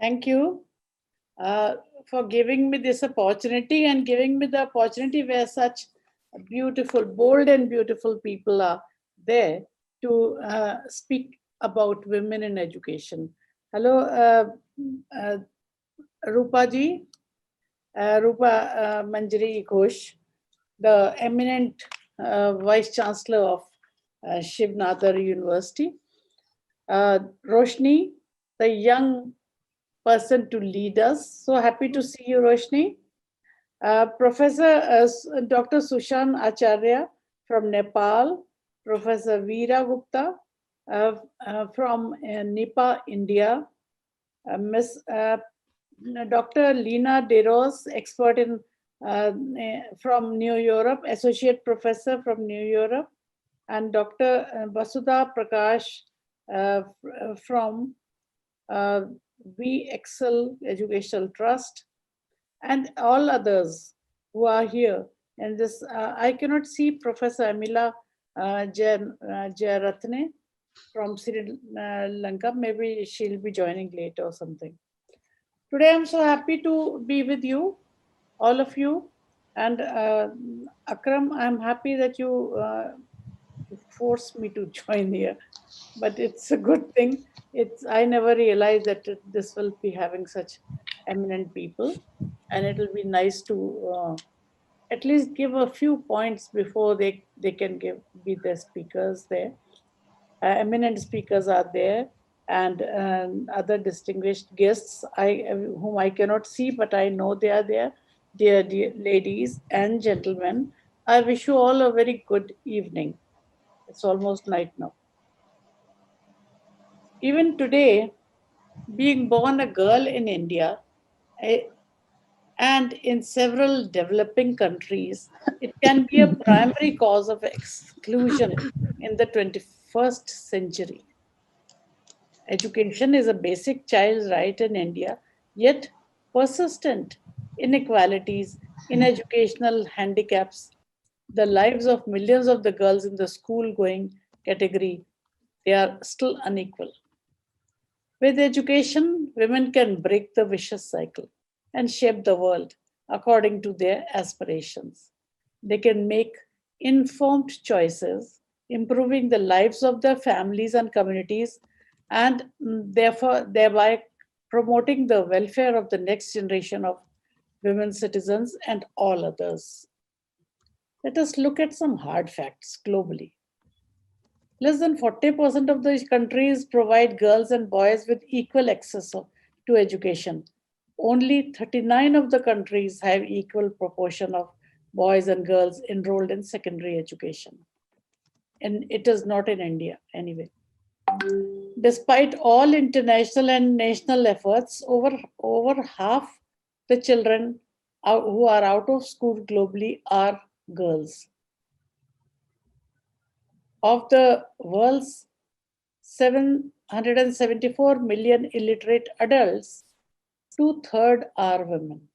Thank you uh, for giving me this opportunity and giving me the opportunity where such beautiful, bold, and beautiful people are there to speak about women in education. Hello, uh, Rupa ji, Rupa Manjari Ghosh, the eminent Vice Chancellor of Shiv Nadar University. Roshni, the young person to lead us. So happy to see you, Roshni. Professor Dr. Sushan Acharya from Nepal, Professor Veera Gupta from Nipa, India, Miss Dr. Lina Deros, expert in from New Europe, associate professor from New Europe, and Dr. Basudha Prakash from uh, We Excel Educational Trust, and all others who are here. And this, I cannot see Professor Amila Jayaratne from Sri Lanka. Maybe she'll be joining later or something. Today, I'm so happy to be with you, all of you. And Akram, I'm happy that you forced me to join here, but it's a good thing. It's I never realized that this will be having such eminent people, and it'll be nice to at least give a few points before they can be the speakers there. Eminent speakers are there, and other distinguished guests whom I cannot see, but I know they are there. Dear ladies and gentlemen, I wish you all a very good evening. It's almost night now. Even today, being born a girl in India eh, and in several developing countries, it can be a primary cause of exclusion in the 21st century. Education is a basic child's right in India, yet persistent inequalities in educational handicaps the lives of millions of the girls in the school going category, they are still unequal. With education, women can break the vicious cycle and shape the world according to their aspirations. They can make informed choices, improving the lives of their families and communities, and therefore thereby promoting the welfare of the next generation of women citizens and all others. Let us look at some hard facts globally. Less than 40% of the countries provide girls and boys with equal access to education. Only 39 of the countries have equal proportion of boys and girls enrolled in secondary education. And it is not in India anyway. Despite all international and national efforts, over half the children who are out of school globally are girls. Of the world's 774 million illiterate adults, two-thirds are women,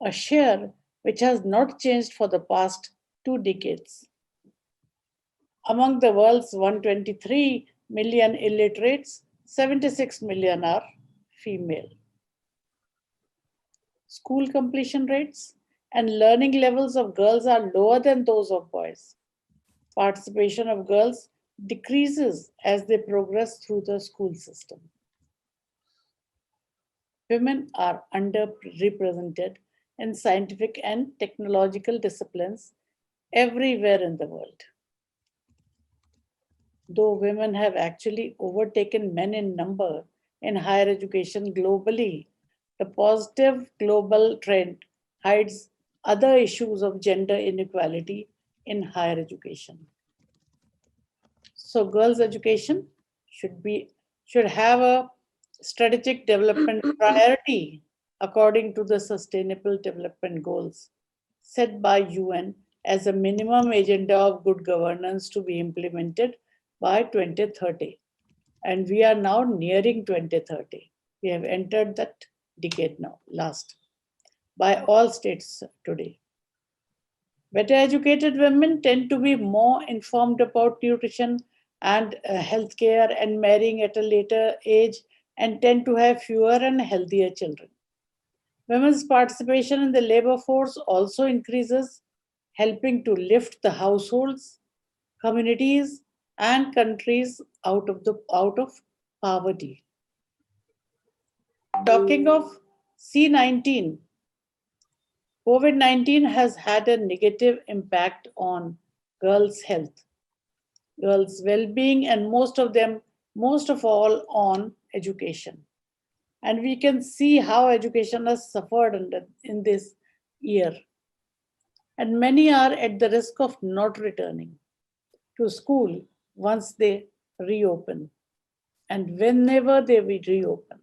a share which has not changed for the past 2 decades. Among the world's 123 million illiterates, 76 million are female. School completion rates and learning levels of girls are lower than those of boys. Participation of girls decreases as they progress through the school system. Women are underrepresented in scientific and technological disciplines everywhere in the world. Though women have actually overtaken men in number in higher education globally, the positive global trend hides other issues of gender inequality in higher education. So girls' education should have a strategic development priority according to the Sustainable Development Goals set by UN as a minimum agenda of good governance to be implemented by 2030. And we are now nearing 2030. We have entered that decade now, last, by all states today. Better educated women tend to be more informed about nutrition and healthcare, and marrying at a later age and tend to have fewer and healthier children. Women's participation in the labor force also increases, helping to lift the households, communities, and countries out of poverty. Talking of C19, COVID-19 has had a negative impact on girls' health, girls' well-being, and most of all, on education. And we can see how education has suffered in this year. And many are at the risk of not returning to school once they reopen and whenever they will reopen.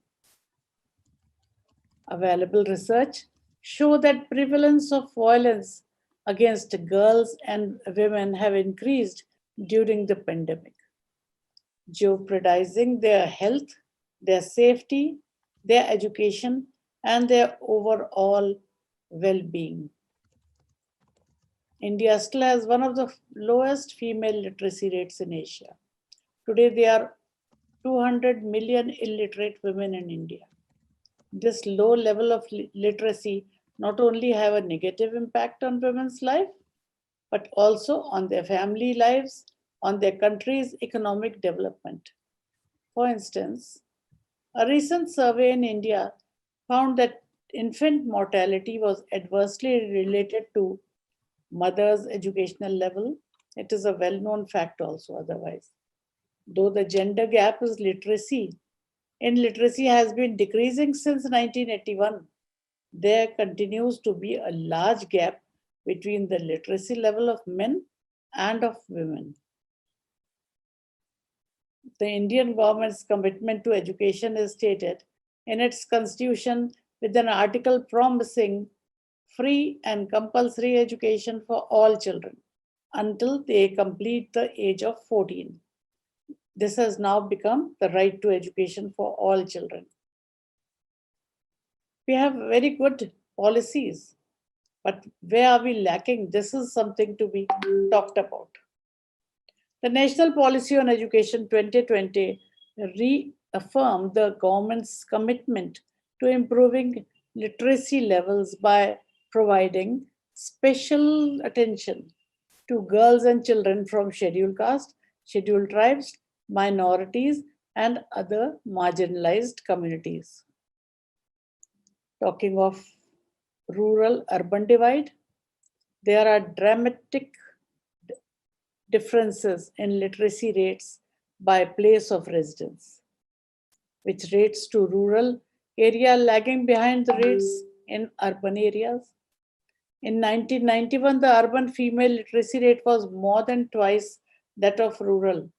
Available research show that prevalence of violence against girls and women have increased during the pandemic, jeopardizing their health, their safety, their education, and their overall well-being. India still has one of the lowest female literacy rates in Asia. Today, there are 200 million illiterate women in India. This low level of literacy not only have a negative impact on women's life, but also on their family lives, on their country's economic development. For instance, a recent survey in India found that infant mortality was adversely related to mother's educational level. It is a well known fact, also, otherwise. Though the gender gap is in literacy has been decreasing since 1981, there continues to be a large gap between the literacy level of men and of women. The Indian government's commitment to education is stated in its constitution with an article promising free and compulsory education for all children until they complete the age of 14. This has now become the right to education for all children. We have very good policies, but where are we lacking? This is something to be talked about. The National Policy on Education 2020 reaffirmed the government's commitment to improving literacy levels by providing special attention to girls and children from scheduled caste, scheduled tribes, minorities, and other marginalized communities. Talking of rural urban divide, there are dramatic differences in literacy rates by place of residence, which rates to rural area lagging behind the rates in urban areas. In 1991, the urban female literacy rate was more than twice that of rural,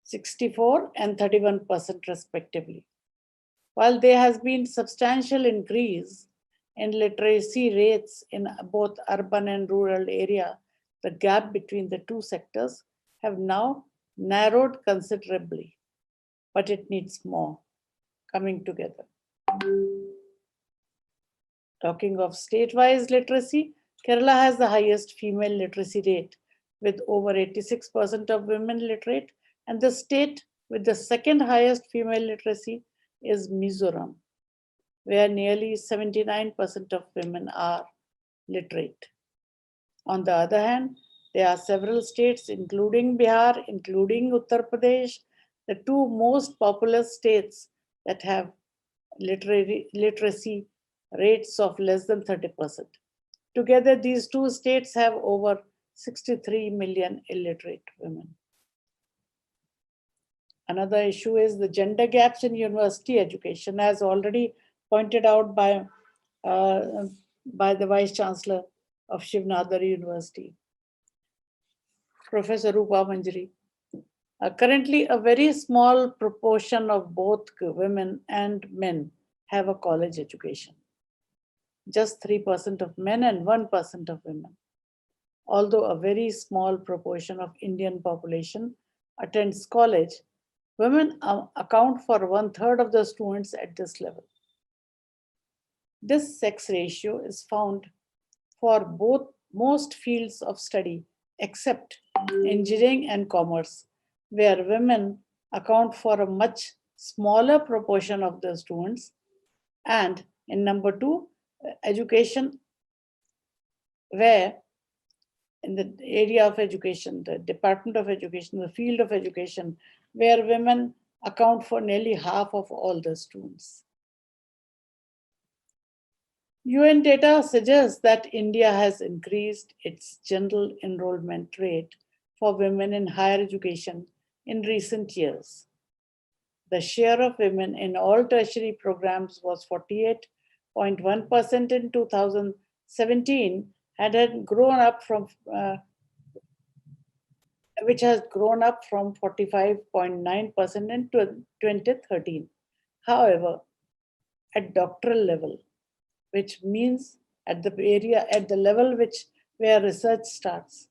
64 and 31% respectively. While there has been substantial increase in literacy rates in both urban and rural area, the gap between the two sectors have now narrowed considerably, but it needs more coming together. Talking of state-wise literacy, Kerala has the highest female literacy rate with over 86% of women literate, and the state with the second highest female literacy is Mizoram, where nearly 79% of women are literate. On the other hand, there are several states, including Bihar, including Uttar Pradesh, the two most populous states that have literacy rates of less than 30%. Together, these two states have over 63 million illiterate women. Another issue is the gender gaps in university education, as already pointed out by the Vice Chancellor of Shiv Nadar University, Professor Rupa Manjari. Currently, a very small proportion of both women and men have a college education. Just 3% of men and 1% of women. Although a very small proportion of Indian population attends college, women account for 1/3 of the students at this level. This sex ratio is found for most fields of study except engineering and commerce, where women account for a much smaller proportion of the students. And in number two, education, where in the area of education, the Department of Education, the field of education, where women account for nearly half of all the students. UN data suggests that India has increased its general enrollment rate for women in higher education in recent years. The share of women in all tertiary programs was 48.1% in 2017 and had grown up from which has grown up from 45.9% in 2013. However, at doctoral level, which means at the level where research starts,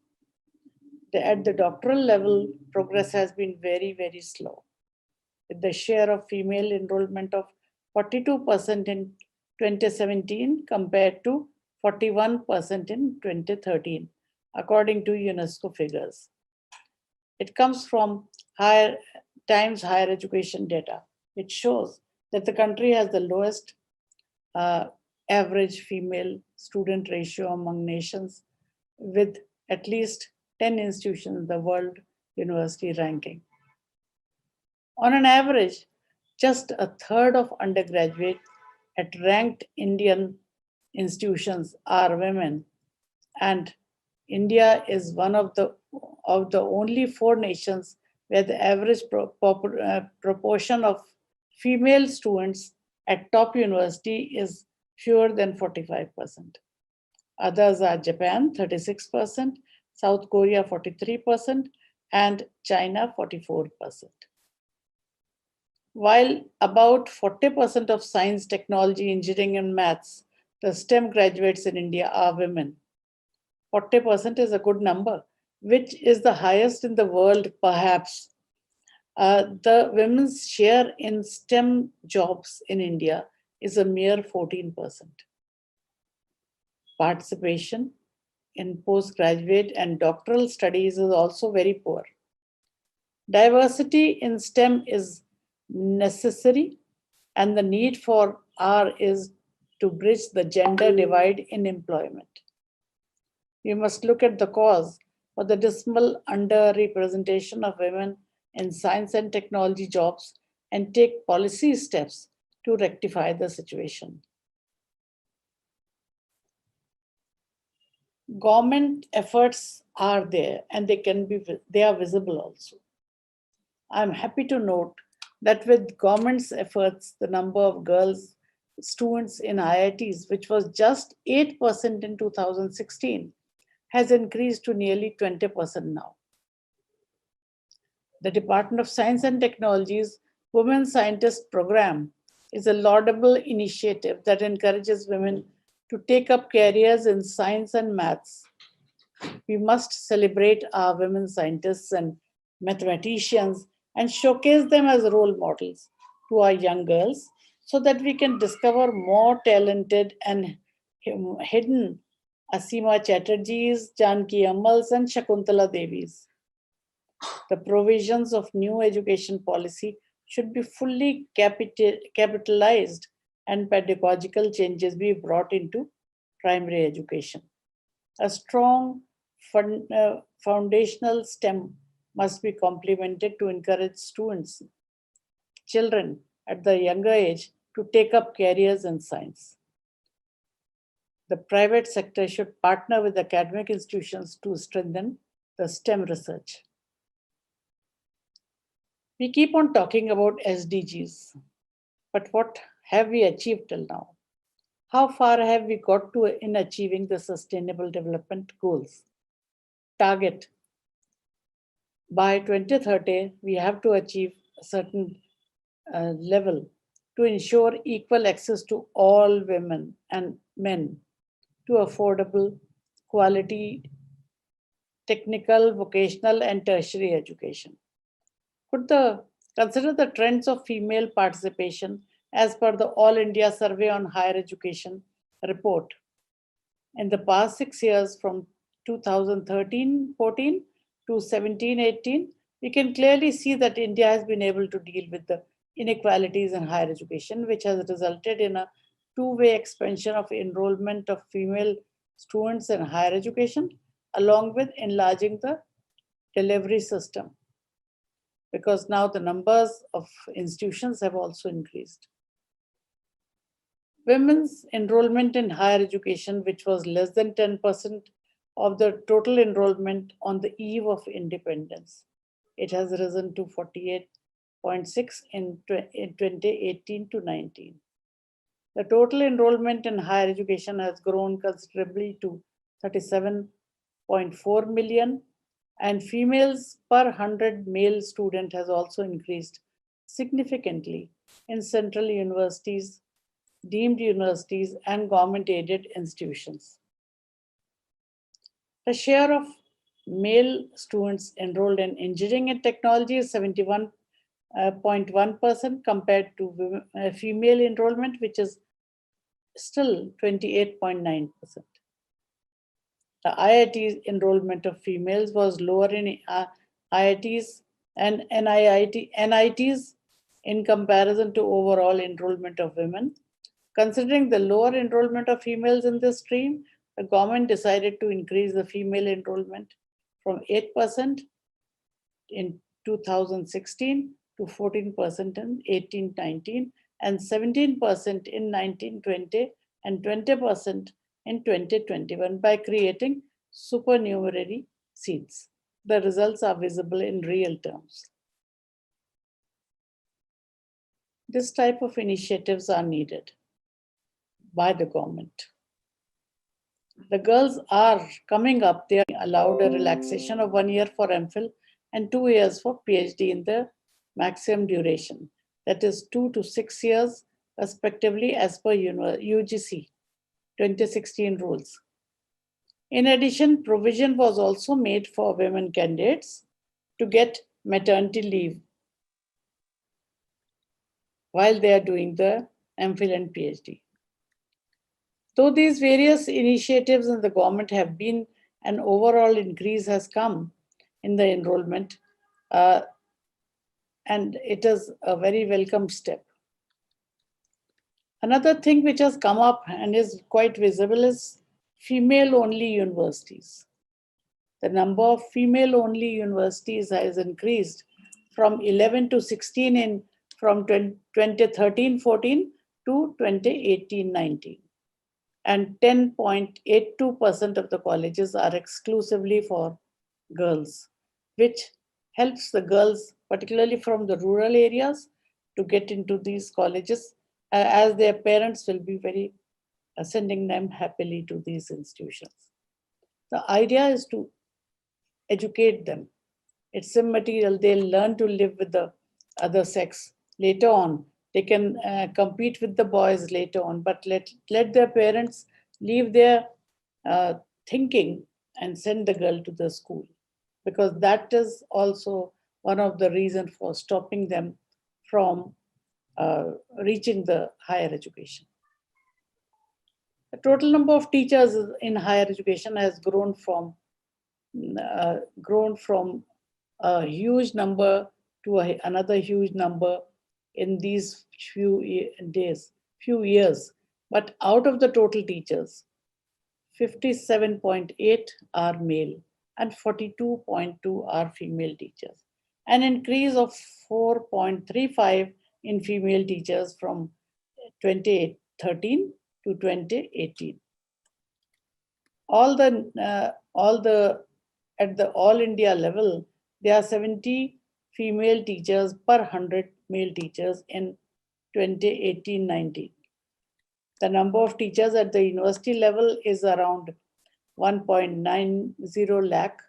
at the doctoral level, progress has been very, very slow, with the share of female enrollment of 42% in 2017 compared to 41% in 2013, according to UNESCO figures. It comes from Times Higher Education data, which shows that the country has the lowest average female student ratio among nations, with at least 10 institutions in the World University ranking. On an average, just a third of undergraduates at ranked Indian institutions are women, and India is one of the only four nations where the average proportion of female students at top university is fewer than 45%. Others are Japan, 36%, South Korea, 43%, and China, 44%. While about 40% of science, technology, engineering, and maths, the STEM graduates in India are women. 40% is a good number, which is the highest in the world, perhaps. The women's share in STEM jobs in India is a mere 14%. Participation in postgraduate and doctoral studies is also very poor. Diversity in STEM is necessary, and the need for R is to bridge the gender divide in employment. We must look at the cause for the dismal underrepresentation of women in science and technology jobs and take policy steps to rectify the situation. Government efforts are there, and they are visible also. I'm happy to note that with government's efforts, the number of girls students in IITs, which was just 8% in 2016, has increased to nearly 20% now. The Department of Science and Technology's Women Scientist Program is a laudable initiative that encourages women to take up careers in science and maths. We must celebrate our women scientists and mathematicians and showcase them as role models to our young girls so that we can discover more talented and hidden Asima Chatterjees, Janki Amals, and Shakuntala Devis. The provisions of new education policy should be fully capitalized and pedagogical changes be brought into primary education. A strong foundational STEM must be complemented to encourage children at the younger age, to take up careers in science. The private sector should partner with academic institutions to strengthen the STEM research. We keep on talking about SDGs, but what have we achieved till now? How far have we got to in achieving the Sustainable Development Goals? Target. By 2030, we have to achieve a certain level to ensure equal access to all women and men to affordable, quality, technical, vocational, and tertiary education. Consider the trends of female participation as per the All India Survey on Higher Education report. In the past 6 years, from 2013-14 to 17-18, we can clearly see that India has been able to deal with the inequalities in higher education, which has resulted in a two-way expansion of enrollment of female students in higher education, along with enlarging the delivery system, because now the numbers of institutions have also increased. Women's enrollment in higher education, which was less than 10% of the total enrollment on the eve of independence, it has risen to 48.6 in 2018 to 19. The total enrollment in higher education has grown considerably to 37.4 million, and females per 100 male student has also increased significantly in central universities, deemed universities, and government-aided institutions. The share of male students enrolled in engineering and technology is 71.1% compared to female enrollment, which is still 28.9%. The IIT enrollment of females was lower in IITs and NITs in comparison to overall enrollment of women. Considering the lower enrollment of females in this stream, the government decided to increase the female enrollment from 8% in 2016 to 14% in 18-19 and 17% in 19-20 and 20% in 2021 by creating supernumerary seats. The results are visible in real terms. This type of initiatives are needed by the government. The girls are coming up, they are allowed a relaxation of 1 year for MPhil and 2 years for PhD in the maximum duration, that is 2 to 6 years respectively as per UGC 2016 rules. In addition, provision was also made for women candidates to get maternity leave while they are doing the MPhil and PhD. Though these various initiatives in the government have been, an overall increase has come in the enrollment, and it is a very welcome step. Another thing which has come up and is quite visible is female-only universities. The number of female-only universities has increased from 11 to 16 from 2013-14 to 2018-19. And 10.82% of the colleges are exclusively for girls, which helps the girls, particularly from the rural areas, to get into these colleges, as their parents will be very sending them happily to these institutions. The idea is to educate them. It's immaterial. They'll learn to live with the other sex later on. They can compete with the boys later on, but let their parents leave their thinking and send the girl to the school, because that is also one of the reasons for stopping them from reaching the higher education. The total number of teachers in higher education has grown from a huge number to another huge number in these few years. But out of the total teachers, 57.8 are male and 42.2 are female teachers. An increase of 4.35 in female teachers from 2013 to 2018. At the all India level, there are 70 female teachers per 100 male teachers in 2018-19. The number of teachers at the university level is around 1.90 lakh,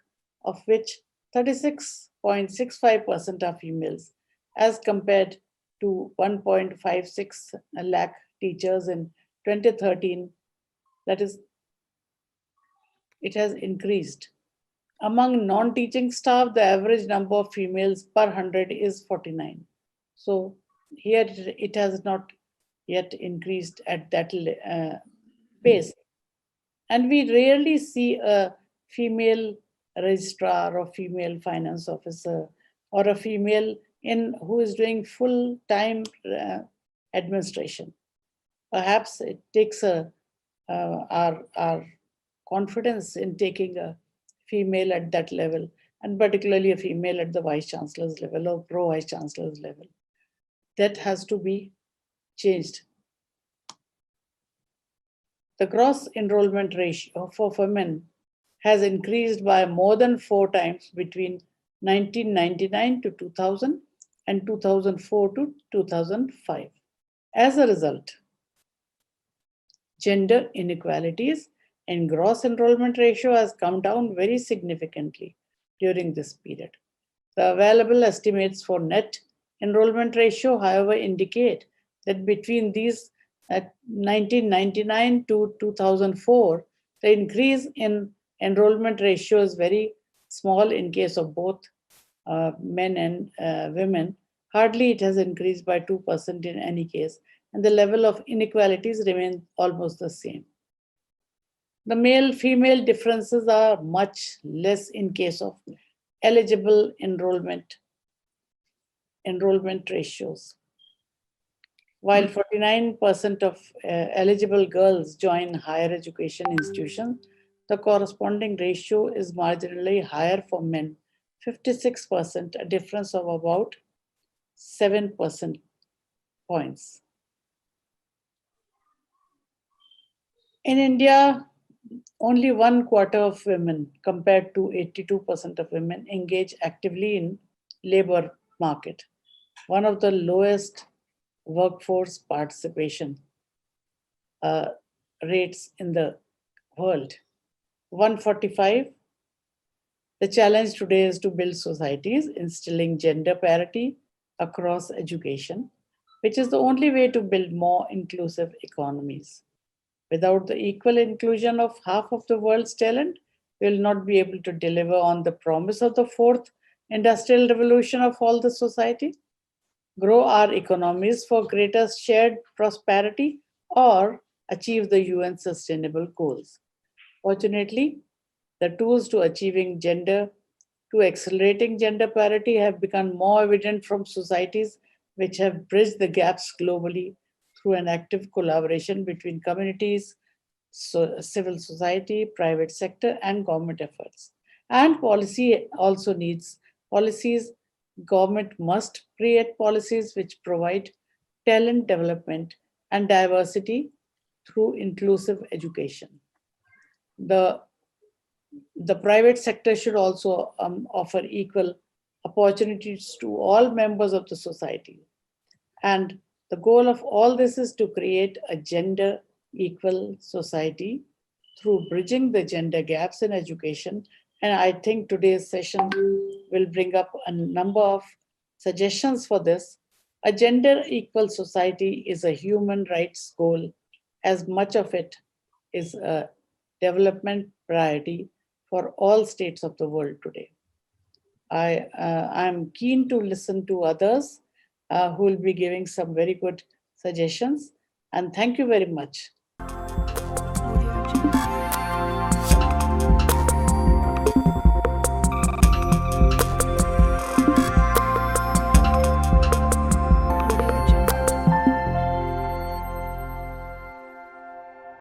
of which 36.65% are females, as compared to 1.56 lakh teachers in 2013. That is, it has increased. Among non-teaching staff, the average number of females per 100 is 49. So here it has not yet increased at that pace. And we rarely see a female registrar or female finance officer or a female who is doing full-time administration. Perhaps it takes our confidence in taking a female at that level, and particularly a female at the vice chancellor's level or pro vice chancellor's level. That has to be changed. The gross enrollment ratio for women has increased by more than 4 times between 1999 to 2000 and 2004 to 2005. As a result, gender inequalities and gross enrollment ratio has come down very significantly during this period. The available estimates for net enrollment ratio, however, indicate that between these at 1999 to 2004, the increase in enrollment ratio is very small in case of both men and women. Hardly it has increased by 2% in any case, and the level of inequalities remain almost the same. The male-female differences are much less in case of eligible enrollment ratios. While 49% of eligible girls join higher education institutions, the corresponding ratio is marginally higher for men, 56%, a difference of about 7% points. In India, only 1/4 of women, compared to 82% of women, engage actively in labor market, one of the lowest workforce participation rates in the world. 145. The challenge today is to build societies instilling gender parity across education, which is the only way to build more inclusive economies. Without the equal inclusion of half of the world's talent, we will not be able to deliver on the promise of the fourth industrial revolution of all the society, grow our economies for greater shared prosperity, or achieve the UN sustainable goals. Fortunately, the tools to accelerating gender parity have become more evident from societies which have bridged the gaps globally through an active collaboration between communities, civil society, private sector, and government efforts. And policy also needs policies. Government must create policies which provide talent development and diversity through inclusive education. The the private sector should also offer equal opportunities to all members of the society. And the goal of all this is to create a gender equal society through bridging the gender gaps in education. And I think today's session will bring up a number of suggestions for this. A gender equal society is a human rights goal, as much of it is a development priority for all states of the world today. I'm keen to listen to others who will be giving some very good suggestions. And thank you very much.